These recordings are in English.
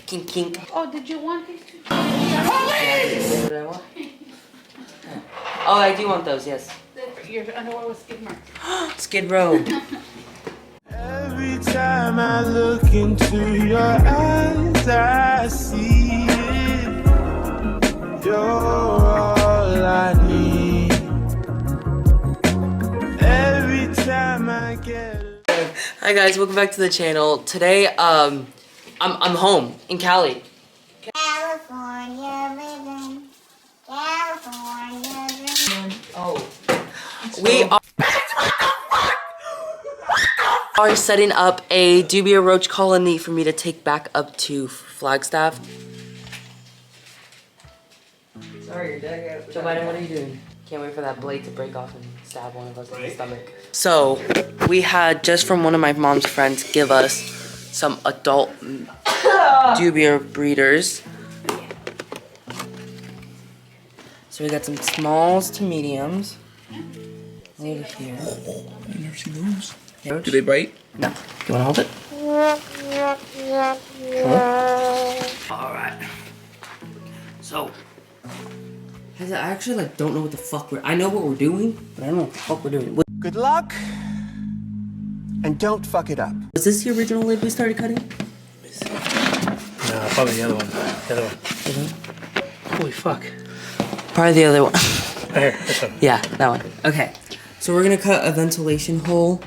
Kink, kink. Oh, did you want these two? Police! What I want? Oh, I do want those, yes. Your underwear was skid marks. Skid Row. Every time I look into your eyes, I see it. You're all I need. Every time I get. Hi guys, welcome back to the channel. Today, I'm home in Cali. California living, California living. Oh, we are setting up a Dubia roach colony for me to take back up to Flagstaff. Sorry, you're dead. Joe Biden, what are you doing? Can't wait for that blade to break off and stab one of us in the stomach. So, we had just from one of my mom's friends give us some adult Dubia breeders. So we got some smalls to mediums. Over here. I've never seen those. Roach? Do they bite? No. You wanna hold it? Alright. So, I actually don't know what the fuck I know what we're doing, but I don't know what the fuck we're doing. Good luck, and don't fuck it up. Was this the original lid we started cutting? No, probably the other one. The other one. Holy fuck. Probably the other one. Right here, this one. Yeah, that one. Okay. So we're gonna cut a ventilation hole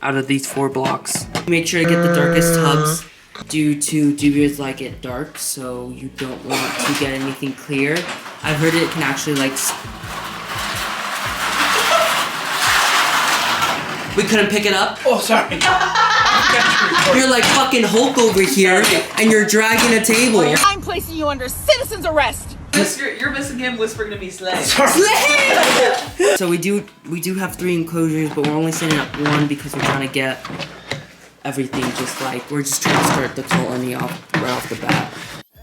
out of these 4 blocks. Make sure to get the darkest tubs due to Dubias like it dark, so you don't want to get anything clear. I've heard it can actually We couldn't pick it up? Oh, sorry. You're like fucking Hulk over here, and you're dragging a table. I'm placing you under citizen's arrest. You're missing him whispering to me slay. So we do have 3 enclosures, but we're only setting up 1 because we're trying to get everything we're just trying to start the colony off right off the bat.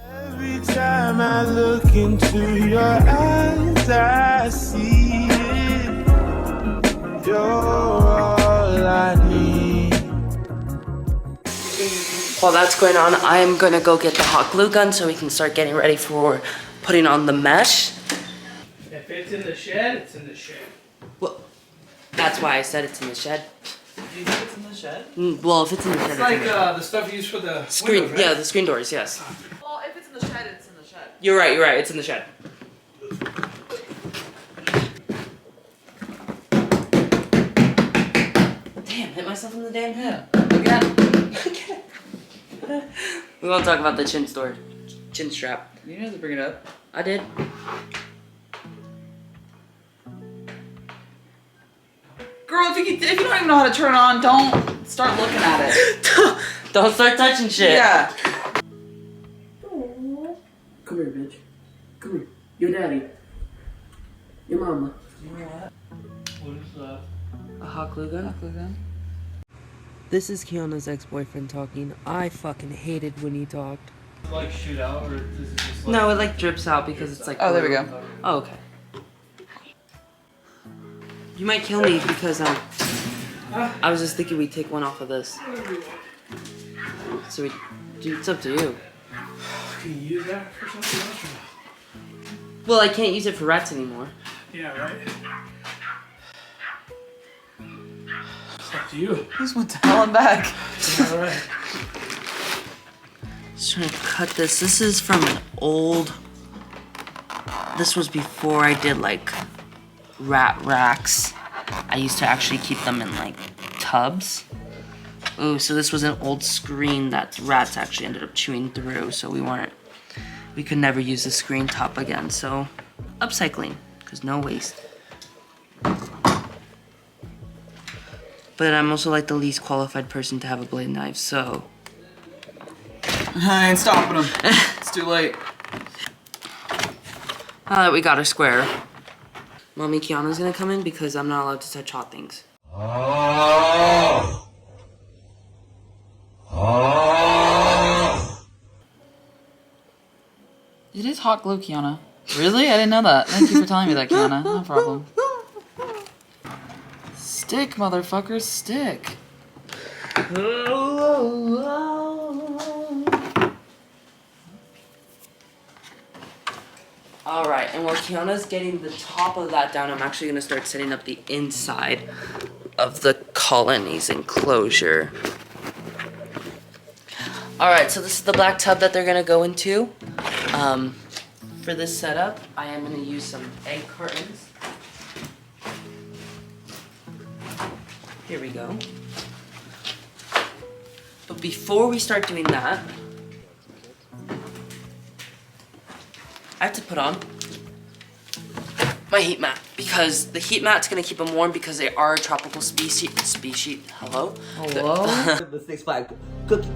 Every time I look into your eyes, I see it. You're all I need. While that's going on, I'm gonna go get the hot glue gun so we can start getting ready for putting on the mesh. If it's in the shed, it's in the shed. Well, that's why I said it's in the shed. Do you think it's in the shed? Well, if it's in the shed, It's like the stuff used for the screen. windows, right? Yeah, the screen doors. Yes. Well, if it's in the shed, it's in the shed. You're right. You're right. It's in the shed. Damn! Hit myself in the damn head again. We won't talk about the chin strap. You didn't have to bring it up. I did. Girl, if you don't even know how to turn it on, don't start looking at it. Don't start touching shit. Yeah. Come here, bitch. Come here. Your daddy. Your mama. You know what? What is that? A hot glue gun? Hot glue gun? This is Kiana's ex-boyfriend talking. I fucking hated when he talked. Like shoot out, or is it just like... No, it drips out because it's Oh, there we go. Oh, okay. You might kill me because I was just thinking we'd take one off of this. So it's up to you. Can you use that for something else or not? Well, I can't use it for rats anymore. Yeah, right. It's up to you. Just went to hell and back. Alright. Just trying to cut this. This is from an old... This was before I did rat racks. I used to actually keep them in tubs. Ooh, so this was an old screen that rats actually ended up chewing through, so we could never use the screen top again, so upcycling, because no waste. But I'm also the least qualified person to have a blade knife, so... I ain't stopping him. It's too late. Now that we got her square, Mommy Kiana's gonna come in because I'm not allowed to touch hot things. It is hot glue, Kiana. Really? I didn't know that. Thank you for telling me that, Kiana. No problem. Stick, motherfuckers, stick. Alright, and while Kiana's getting the top of that down, I'm actually going to start setting up the inside of the colony's enclosure. Alright, so this is the black tub that they're going to go into. For this setup, I am going to use some egg cartons. Here we go. But before we start doing that, I have to put on my heat mat because the heat mat's gonna keep them warm because they are a tropical species. Hello? Hello? The Six Flags cookie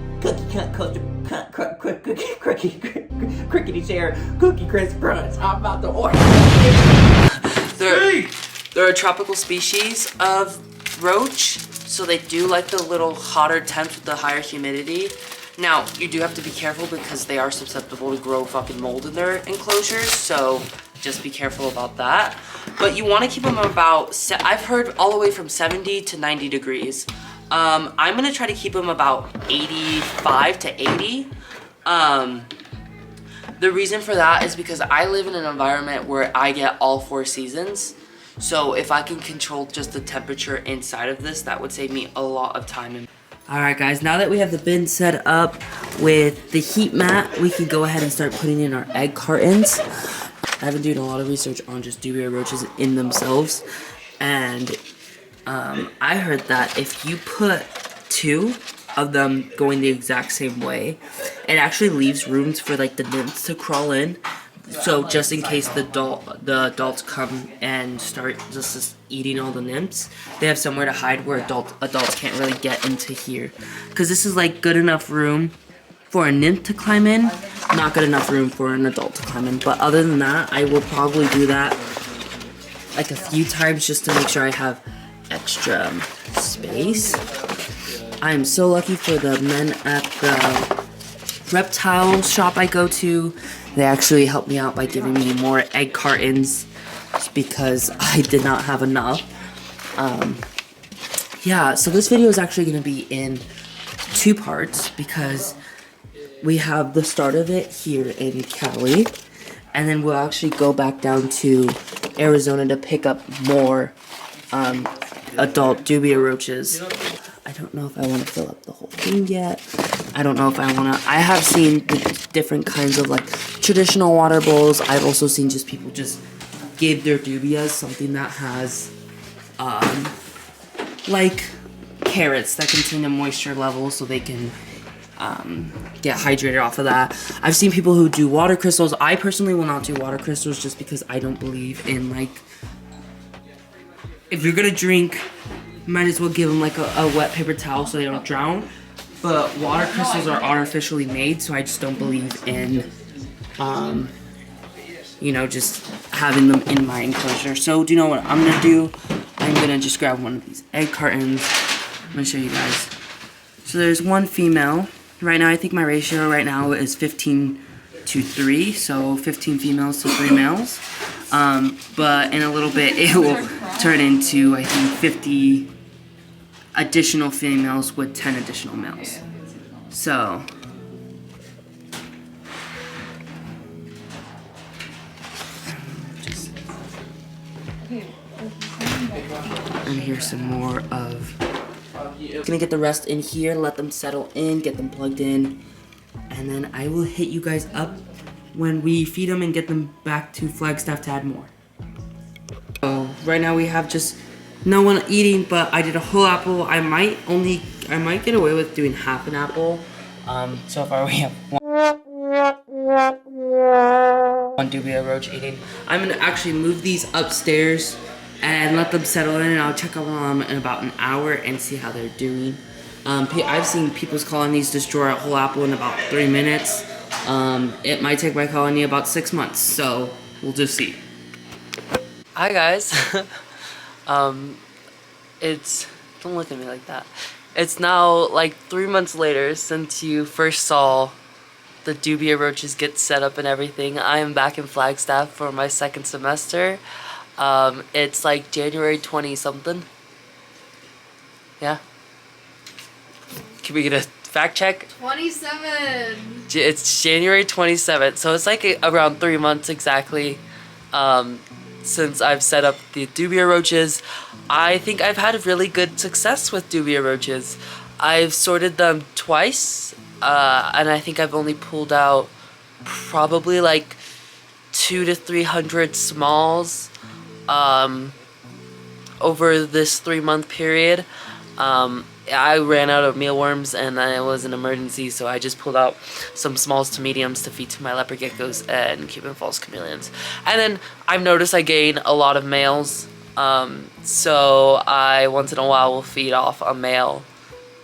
crickety chair cookie crisp crunch. I'm about to order. They're a tropical species of roach, so they do like the little hotter temps with the higher humidity. Now, you do have to be careful because they are susceptible to grow fucking mold in their enclosures, so just be careful about that. But you want to keep them about, I've heard all the way from 70 to 90 degrees. I'm going to try to keep them about 85 to 80. The reason for that is because I live in an environment where I get all 4 seasons. So if I can control just the temperature inside of this, that would save me a lot of time. Alright guys, now that we have the bin set up with the heat mat, we can go ahead and start putting in our egg cartons. I've been doing a lot of research on just dubia roaches in themselves, and I heard that if you put 2 of them going the exact same way, it actually leaves rooms for like the nymphs to crawl in. So just in case the adults come and start just eating all the nymphs, they have somewhere to hide where adults can't really get into here. Because this is like good enough room for a nymph to climb in, not good enough room for an adult to climb in. But other than that, I will probably do that like a few times just to make sure I have extra space. I am so lucky for the men at the reptile shop I go to. They actually helped me out by giving me more egg cartons because I did not have enough. Yeah, so this video is actually going to be in 2 parts because we have the start of it here in Cali, and then we'll actually go back down to Arizona to pick up more adult dubia roaches. I don't know if I want to fill up the whole thing yet. I don't know if I want to. I have seen different kinds of like traditional water bowls. I've also seen just people just give their dubias something that has like carrots that contain a moisture level so they can get hydrated off of that. I've seen people who do water crystals. I personally will not do water crystals just because I don't believe in like, if you're gonna drink, might as well give them like a wet paper towel so they don't drown. But water crystals are artificially made, so I just don't believe in, you know, just having them in my enclosure. So do you know what I'm gonna do? I'm gonna just grab one of these egg cartons. I'm gonna show you guys. So there's 1 female. Right now, I think my ratio right now is 15 to 3, so 15 females to 3 males. But in a little bit, it will turn into, I think, 50 additional females with 10 additional males. So and here's some more of, gonna get the rest in here, let them settle in, get them plugged in, and then I will hit you guys up when we feed them and get them back to Flagstaff to add more. So right now we have just no one eating, but I did a whole apple. I might get away with doing half an apple. So far we have one dubia roach eating. I'm gonna actually move these upstairs and let them settle in, and I'll check on them in about an hour and see how they're doing. I've seen people's colonies destroy a whole apple in about 3 minutes. It might take my colony about 6 months, so we'll just see. Hi guys. Don't look at me like that. It's now like 3 months later since you first saw the dubia roaches get set up and everything. I am back in Flagstaff for my 2nd semester. It's like January 20 something. Yeah. Can we get a fact check? 27. It's January 27th, so it's like around 3 months exactly since I've set up the Dubia roaches. I think I've had really good success with Dubia roaches. I've sorted them twice, and I think I've only pulled out probably like 200 to 300 smalls over this 3-month period. I ran out of mealworms and it was an emergency, so I just pulled out some smalls to mediums to feed to my leopard geckos and Cuban false chameleons. And then I've noticed I gain a lot of males, so I once in a while will feed off a male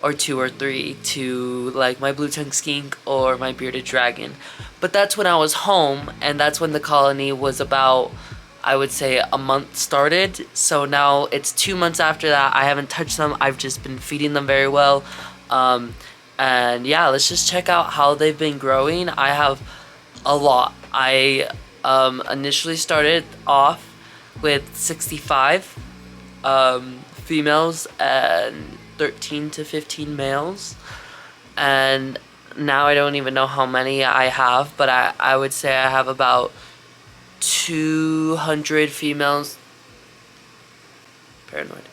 or 2 or 3 to like my blue-tongued skink or my bearded dragon. But that's when I was home, and that's when the colony was about, I would say, a month started. So now it's 2 months after that. I haven't touched them. I've just been feeding them very well. And yeah, let's just check out how they've been growing. I have a lot. I initially started off with 65 females and 13 to 15 males. And now I don't even know how many I have, but I would say I have about 200 females. Paranoid.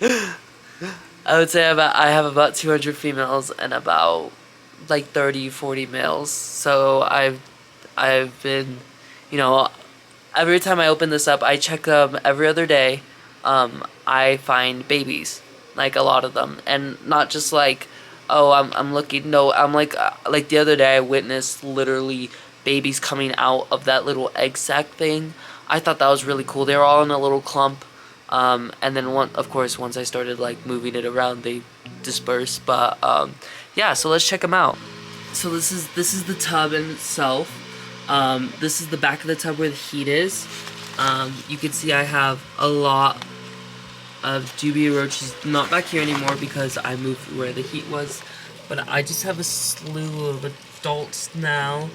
I would say I have about 200 females and about like 30-40 males. So I've been, you know, every time I open this up, I check them every other day. I find babies, like a lot of them, and not just like, oh, I'm looking. No, I'm like the other day I witnessed literally babies coming out of that little egg sac thing. I thought that was really cool. They were all in a little clump, and then of course once I started like moving it around, they dispersed. But yeah, so let's check them out. So this is the tub in itself. This is the back of the tub where the heat is. You can see I have a lot of Dubia roaches, not back here anymore because I moved where the heat was, but I just have a slew of adults now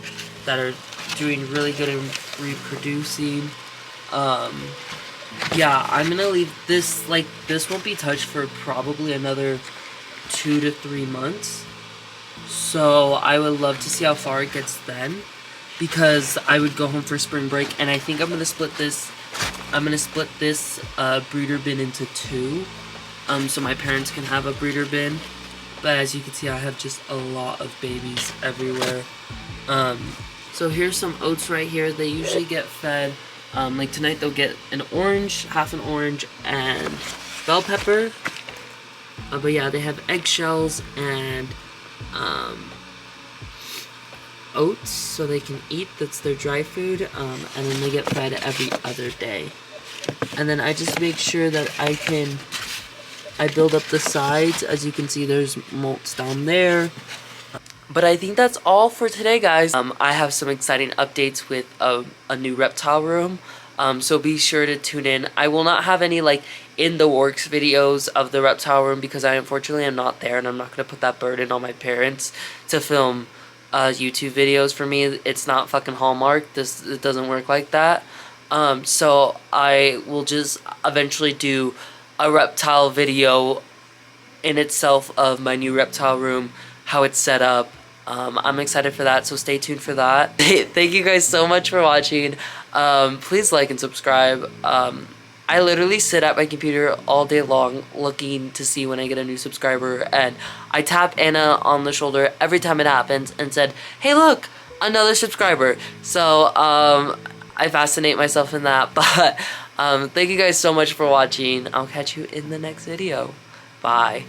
that are doing really good in reproducing. Yeah, I'm gonna leave this, like, this won't be touched for probably another 2 to 3 months, so I would love to see how far it gets then, because I would go home for spring break, and I think I'm gonna split this breeder bin into 2, so my parents can have a breeder bin. But as you can see, I have just a lot of babies everywhere. So here's some oats right here. They usually get fed, like tonight they'll get an orange, half an orange, and bell pepper. But yeah, they have eggshells and oats so they can eat. That's their dry food, and then they get fed every other day. And then I just make sure that I build up the sides. As you can see, there's molts down there. But I think that's all for today, guys. I have some exciting updates with a new reptile room, so be sure to tune in. I will not have any like in the works videos of the reptile room because I unfortunately am not there, and I'm not gonna put that burden on my parents to film YouTube videos for me. It's not fucking Hallmark. It doesn't work like that. So I will just eventually do a reptile video in itself of my new reptile room, how it's set up. I'm excited for that, so stay tuned for that. Thank you guys so much for watching. Please like and subscribe. I literally sit at my computer all day long looking to see when I get a new subscriber, and I tap Anna on the shoulder every time it happens and said, hey look, another subscriber. So I fascinate myself in that. But thank you guys so much for watching. I'll catch you in the next video. Bye.